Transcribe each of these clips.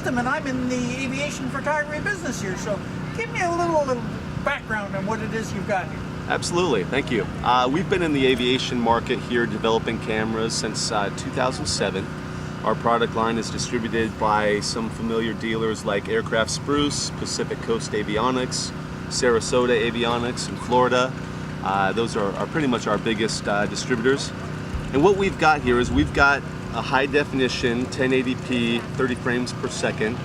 system, and I'm in the aviation photography business here. So give me a little background on what it is you've got here. Absolutely, thank you. We've been in the aviation market here developing cameras since 2007. Our product line is distributed by some familiar dealers like Aircraft Spruce, Pacific Coast Avionics, Sarasota Avionics in Florida. Those are pretty much our biggest distributors. And what we've got here is we've got a high definition 1080p 30 frames per second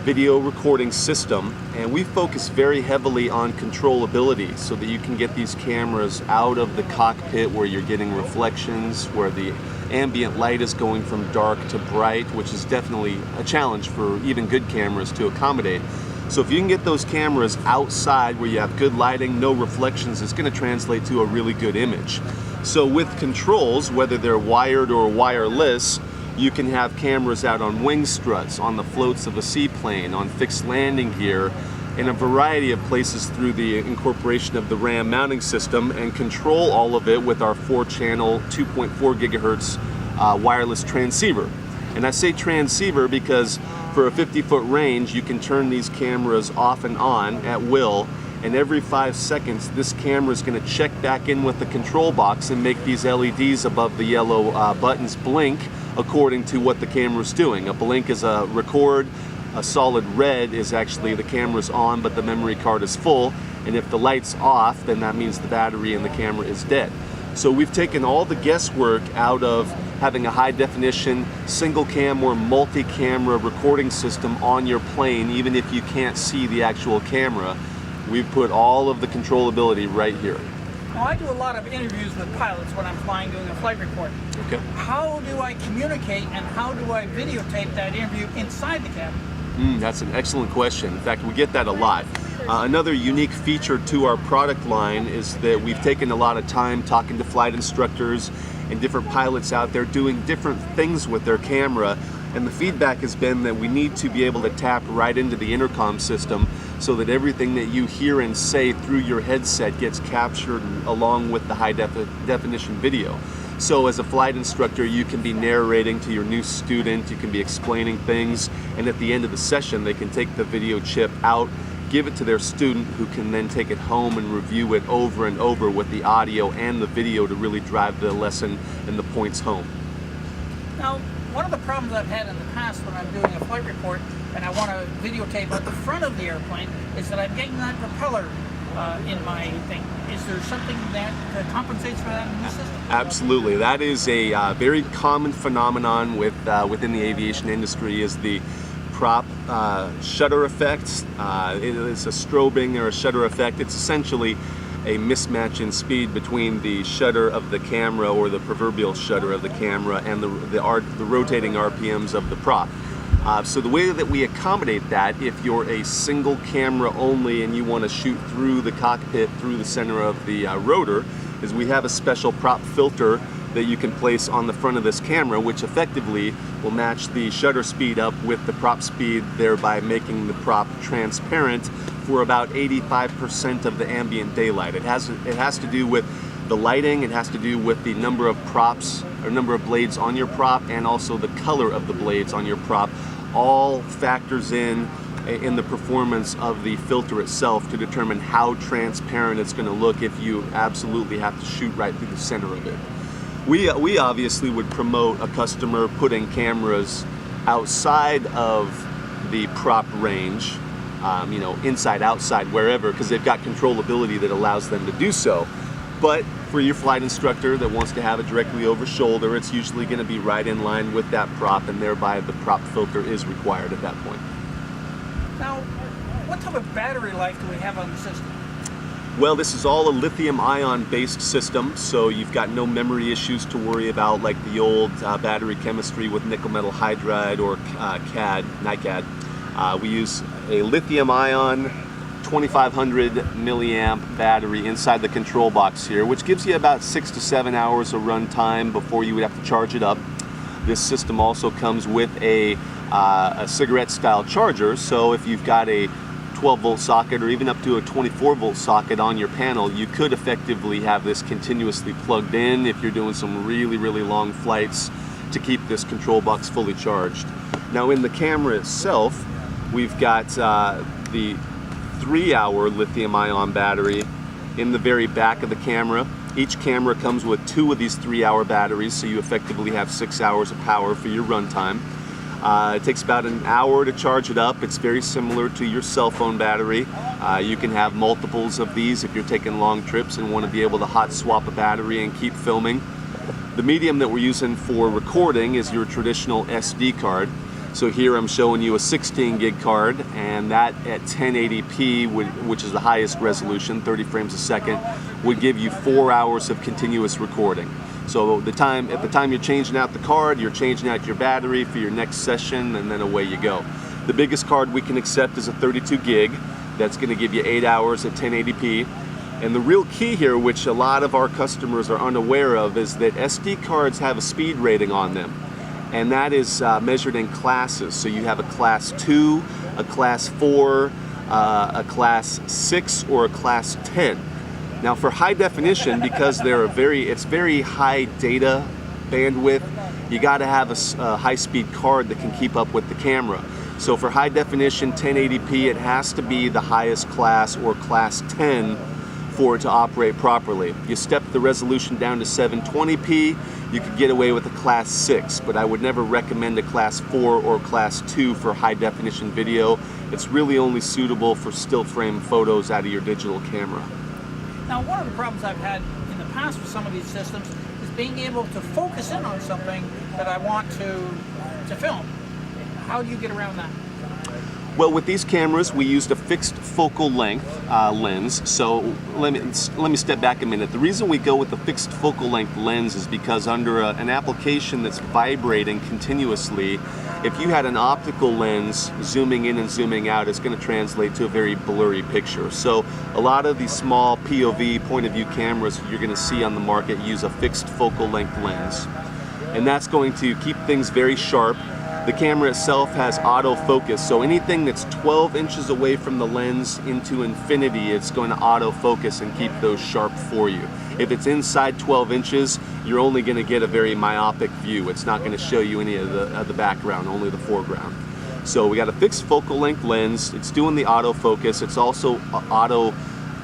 video recording system, and we focus very heavily on controllability so that you can get these cameras out of the cockpit where you're getting reflections, where the ambient light is going from dark to bright, which is definitely a challenge for even good cameras to accommodate. So if you can get those cameras outside where you have good lighting, no reflections, it's going to translate to a really good image. So with controls, whether they're wired or wireless, you can have cameras out on wing struts, on the floats of a seaplane, on fixed landing gear, in a variety of places through the incorporation of the RAM mounting system, and control all of it with our 4-channel 2.4 gigahertz wireless transceiver. And I say transceiver because for a 50-foot range, you can turn these cameras off and on at will, and every 5 seconds this camera is going to check back in with the control box and make these LEDs above the yellow buttons blink according to what the camera is doing. A blink is a record, a solid red is actually the camera's on but the memory card is full, and if the light's off, then that means the battery in the camera is dead. So we've taken all the guesswork out of having a high definition single cam or multi-camera recording system on your plane, even if you can't see the actual camera. We've put all of the controllability right here. Now, I do a lot of interviews with pilots when I'm flying, doing a flight report. Okay. How do I communicate and how do I videotape that interview inside the cabin? That's an excellent question. In fact, we get that a lot. Another unique feature to our product line is that we've taken a lot of time talking to flight instructors and different pilots out there doing different things with their camera, and the feedback has been that we need to be able to tap right into the intercom system so that everything that you hear and say through your headset gets captured along with the high definition video. So as a flight instructor, you can be narrating to your new student, you can be explaining things, and at the end of the session they can take the video chip out, give it to their student, who can then take it home and review it over and over with the audio and the video to really drive the lesson and the points home. Now, one of the problems I've had in the past when I'm doing a flight report and I want to videotape at the front of the airplane is that I'm getting that propeller in my thing. Is there something that compensates for that in the system? Absolutely. That is a very common phenomenon within the aviation industry, is the prop shutter effect. It is a strobing or a shutter effect. It's essentially a mismatch in speed between the shutter of the camera, or the proverbial shutter of the camera, and the rotating RPMs of the prop. So the way that we accommodate that, if you're a single camera only and you want to shoot through the cockpit, through the center of the rotor, is we have a special prop filter that you can place on the front of this camera, which effectively will match the shutter speed up with the prop speed, thereby making the prop transparent for about 85% of the ambient daylight. It has to do with the lighting, it has to do with the number of props or number of blades on your prop, and also the color of the blades on your prop. All factors in the performance of the filter itself to determine how transparent it's going to look if you absolutely have to shoot right through the center of it. We obviously would promote a customer putting cameras outside of the prop range, you know, inside, outside, wherever, because they've got controllability that allows them to do so. But for your flight instructor that wants to have it directly over shoulder, it's usually going to be right in line with that prop, and thereby the prop filter is required at that point. Now, what type of battery life do we have on the system? Well, this is all a lithium-ion based system, so you've got no memory issues to worry about like the old battery chemistry with nickel metal hydride or NiCad. We use a lithium-ion 2500 milliamp battery inside the control box here, which gives you about 6 to 7 hours of run time before you would have to charge it up. This system also comes with a cigarette style charger, so if you've got a 12-volt socket or even up to a 24-volt socket on your panel, you could effectively have this continuously plugged in if you're doing some really long flights to keep this control box fully charged. Now in the camera itself, we've got the 3-hour lithium-ion battery in the very back of the camera. Each camera comes with 2 of these 3-hour batteries, so you effectively have 6 hours of power for your runtime. It takes about an hour to charge it up. It's very similar to your cell phone battery. You can have multiples of these if you're taking long trips and want to be able to hot swap a battery and keep filming. The medium that we're using for recording is your traditional SD card. So here I'm showing you a 16 gig card, and that at 1080p, which is the highest resolution, 30 frames a second, would give you 4 hours of continuous recording. So at the time you're changing out the card, you're changing out your battery for your next session, and then away you go. The biggest card we can accept is a 32 gig. That's going to give you 8 hours at 1080p. And the real key here, which a lot of our customers are unaware of, is that SD cards have a speed rating on them. And that is measured in classes. So you have a class 2, a class 4, a class 6, or a class 10. Now for high definition, because it's very high data bandwidth, you got to have a high-speed card that can keep up with the camera. So for high definition 1080p, it has to be the highest class or class 10 for it to operate properly. You step the resolution down to 720p, you could get away with a class 6, but I would never recommend a class 4 or class 2 for high definition video. It's really only suitable for still frame photos out of your digital camera. Now, one of the problems I've had in the past with some of these systems is being able to focus in on something that I want to film. How do you get around that? Well, with these cameras, we used a fixed focal length lens. So let me step back a minute. The reason we go with a fixed focal length lens is because under an application that's vibrating continuously, if you had an optical lens zooming in and zooming out, it's going to translate to a very blurry picture. So a lot of these small POV, point of view cameras you're going to see on the market use a fixed focal length lens. And that's going to keep things very sharp. The camera itself has autofocus, so anything that's 12 inches away from the lens into infinity, it's going to autofocus and keep those sharp for you. If it's inside 12 inches, you're only going to get a very myopic view. It's not going to show you any of the background, only the foreground. So we got a fixed focal length lens. It's doing the autofocus. It's also auto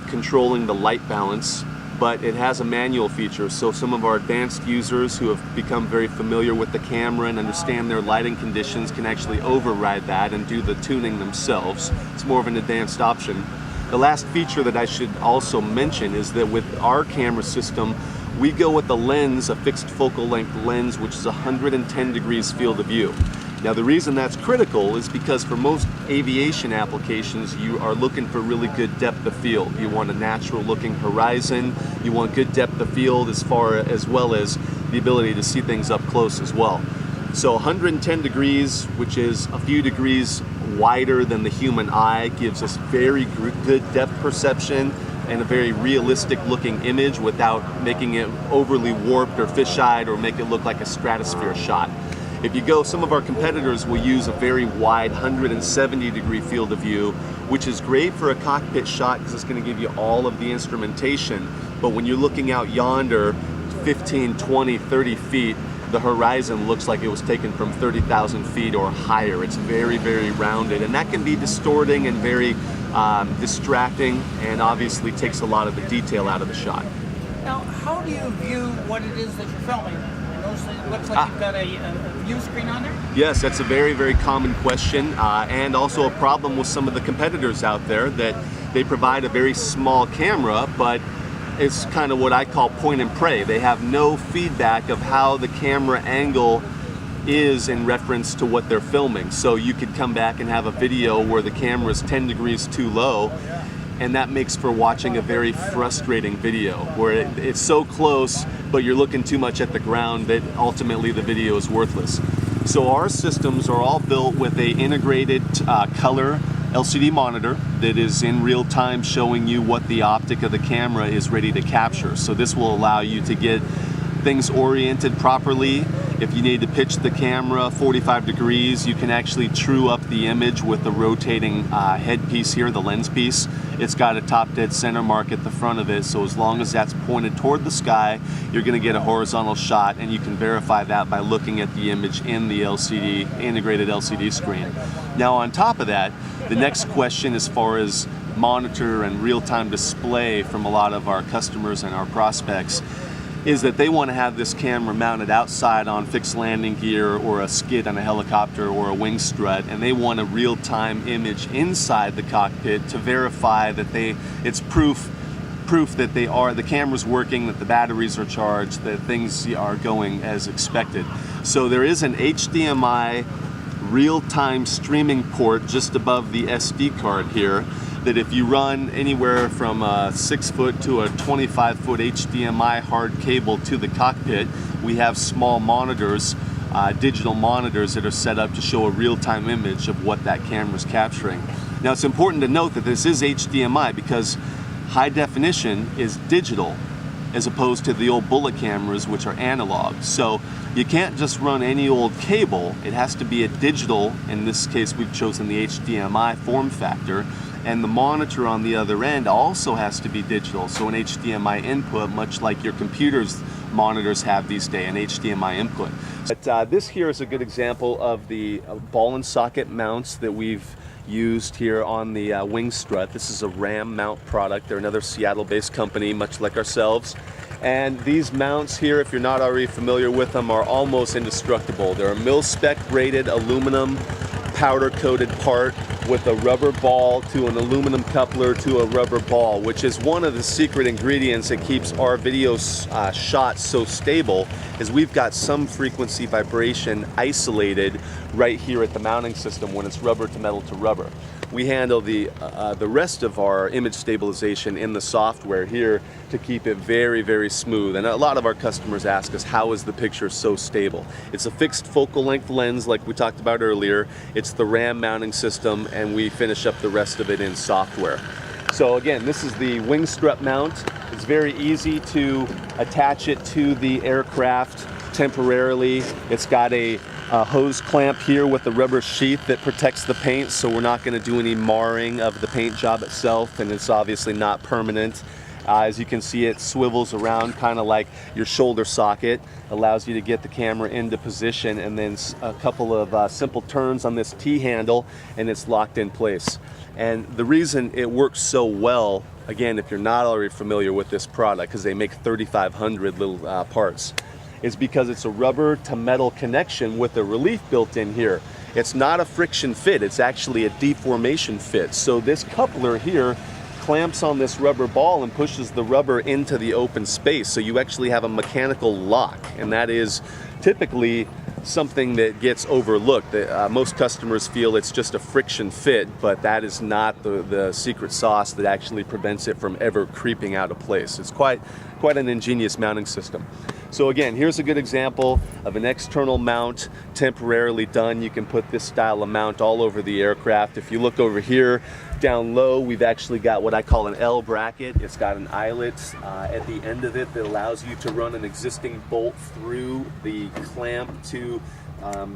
controlling the light balance, but it has a manual feature, so some of our advanced users who have become very familiar with the camera and understand their lighting conditions can actually override that and do the tuning themselves. It's more of an advanced option. The last feature that I should also mention is that with our camera system, we go with a lens, a fixed focal length lens, which is 110 degrees field of view. Now the reason that's critical is because for most aviation applications, you are looking for really good depth of field. You want a natural looking horizon, you want good depth of field as well as the ability to see things up close as well. So 110 degrees, which is a few degrees wider than the human eye, gives us very good depth perception and a very realistic looking image without making it overly warped or fisheyed or make it look like a stratosphere shot. If you go, some of our competitors will use a very wide 170 degree field of view, which is great for a cockpit shot because it's going to give you all of the instrumentation. But when you're looking out yonder 15, 20, 30 feet, the horizon looks like it was taken from 30,000 feet or higher. It's very, very rounded, and that can be distorting and very distracting, and obviously takes a lot of the detail out of the shot. Now, how do you view what it is that you're filming? It looks like you've got a view screen on there? Yes, that's a very, very common question, and also a problem with some of the competitors out there, that they provide a very small camera, but it's kind of what I call point and pray. They have no feedback of how the camera angle is in reference to what they're filming. So you could come back and have a video where the camera is 10 degrees too low, and that makes for watching a very frustrating video where it's so close but you're looking too much at the ground that ultimately the video is worthless. So our systems are all built with a integrated color LCD monitor that is in real time showing you what the optic of the camera is ready to capture. So this will allow you to get things oriented properly If you need to pitch the camera 45 degrees, you can actually true up the image with the rotating headpiece here, the lens piece. It's got a top dead center mark at the front of it, so as long as that's pointed toward the sky, you're going to get a horizontal shot, and you can verify that by looking at the image in the LCD, integrated LCD screen. Now on top of that, the next question as far as monitor and real-time display from a lot of our customers and our prospects is that they want to have this camera mounted outside on fixed landing gear or a skid on a helicopter or a wing strut, and they want a real-time image inside the cockpit to verify that it's proof that the camera's working, that the batteries are charged, that things are going as expected. So there is an HDMI real-time streaming port just above the SD card here, that if you run anywhere from a 6-foot to a 25-foot HDMI hard cable to the cockpit, we have small monitors, digital monitors that are set up to show a real-time image of what that camera is capturing. Now it's important to note that this is HDMI because high definition is digital as opposed to the old bullet cameras, which are analog. So you can't just run any old cable. It has to be a digital. In this case, we've chosen the HDMI form factor. And the monitor on the other end also has to be digital, so an HDMI input, much like your computer's monitors have these days, an HDMI input. But this here is a good example of the ball and socket mounts that we've used here on the wing strut. This is a Ram mount product. They're another Seattle-based company, much like ourselves. And these mounts here, if you're not already familiar with them, are almost indestructible. They're a mil-spec rated aluminum powder-coated part with a rubber ball to an aluminum coupler to a rubber ball, which is one of the secret ingredients that keeps our video shots so stable, is we've got some frequency vibration isolated right here at the mounting system when it's rubber to metal to rubber. We handle the rest of our image stabilization in the software here to keep it very, very smooth. And a lot of our customers ask us, how is the picture so stable? It's a fixed focal length lens like we talked about earlier. It's the RAM mounting system, and we finish up the rest of it in software. So again, this is the wing strut mount. It's very easy to attach it to the aircraft temporarily. It's got a hose clamp here with a rubber sheath that protects the paint, so we're not going to do any marring of the paint job itself, and it's obviously not permanent. As you can see, it swivels around kind of like your shoulder socket, allows you to get the camera into position, and then a couple of simple turns on this T-handle and it's locked in place. And the reason it works so well, again, if you're not already familiar with this product, because they make 3,500 little parts, is because it's a rubber to metal connection with a relief built in here. It's not a friction fit, it's actually a deformation fit. So this coupler here clamps on this rubber ball and pushes the rubber into the open space. So you actually have a mechanical lock, and that is typically something that gets overlooked. Most customers feel it's just a friction fit, but that is not the secret sauce that actually prevents it from ever creeping out of place. It's quite an ingenious mounting system. So again, here's a good example of an external mount temporarily done. You can put this style of mount all over the aircraft. If you look over here, down low, we've actually got what I call an L bracket. It's got an eyelet at the end of it that allows you to run an existing bolt through the clamp to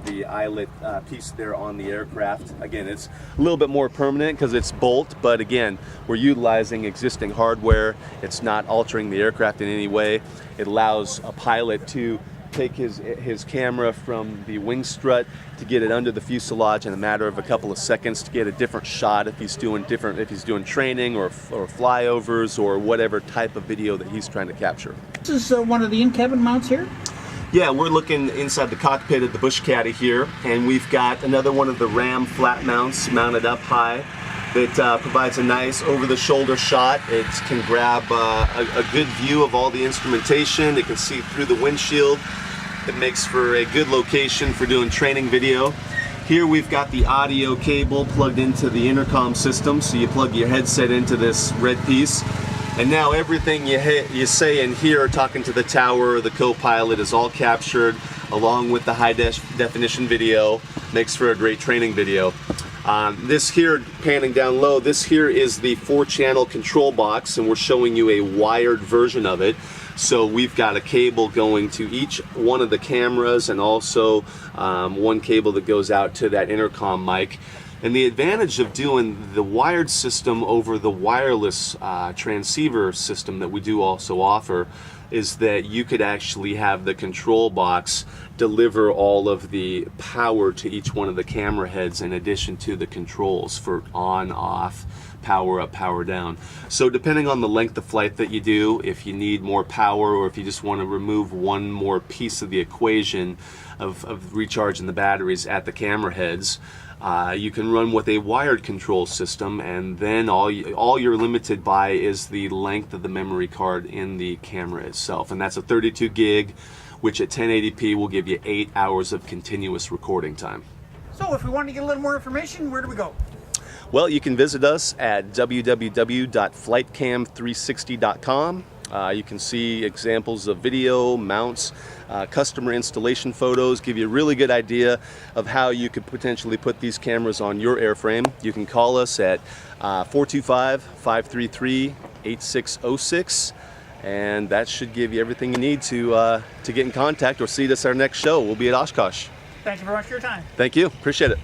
the eyelet piece there on the aircraft. Again, it's a little bit more permanent because it's bolt, but again, we're utilizing existing hardware. It's not altering the aircraft in any way. It allows a pilot to take his camera from the wing strut to get it under the fuselage in a matter of a couple of seconds to get a different shot if he's doing training or flyovers or whatever type of video that he's trying to capture. This is one of the in-cabin mounts here? Yeah, we're looking inside the cockpit at the bush caddy here, and we've got another one of the Ram flat mounts mounted up high that provides a nice over-the-shoulder shot. It can grab a good view of all the instrumentation. It can see through the windshield. It makes for a good location for doing training video. Here we've got the audio cable plugged into the intercom system, so you plug your headset into this red piece. And now everything you say in here, talking to the tower or the co-pilot, is all captured along with the high definition video. Makes for a great training video. This here, panning down low, this here is the 4-channel control box, and we're showing you a wired version of it. So we've got a cable going to each one of the cameras, and also one cable that goes out to that intercom mic. And the advantage of doing the wired system over the wireless transceiver system that we do also offer is that you could actually have the control box deliver all of the power to each one of the camera heads in addition to the controls for on, off, power up, power down. So depending on the length of flight that you do, if you need more power or if you just want to remove one more piece of the equation of recharging the batteries at the camera heads, you can run with a wired control system, and then all you're limited by is the length of the memory card in the camera itself, and that's a 32 gig, which at 1080p will give you 8 hours of continuous recording time. So if we want to get a little more information, where do we go? Well, you can visit us at www.flightcam360.com. You can see examples of video, mounts, customer installation photos, give you a really good idea of how you could potentially put these cameras on your airframe. You can call us at 425-533-8606, and that should give you everything you need to get in contact or see us at our next show. We'll be at Oshkosh. Thank you very much for your time. Thank you. Appreciate it.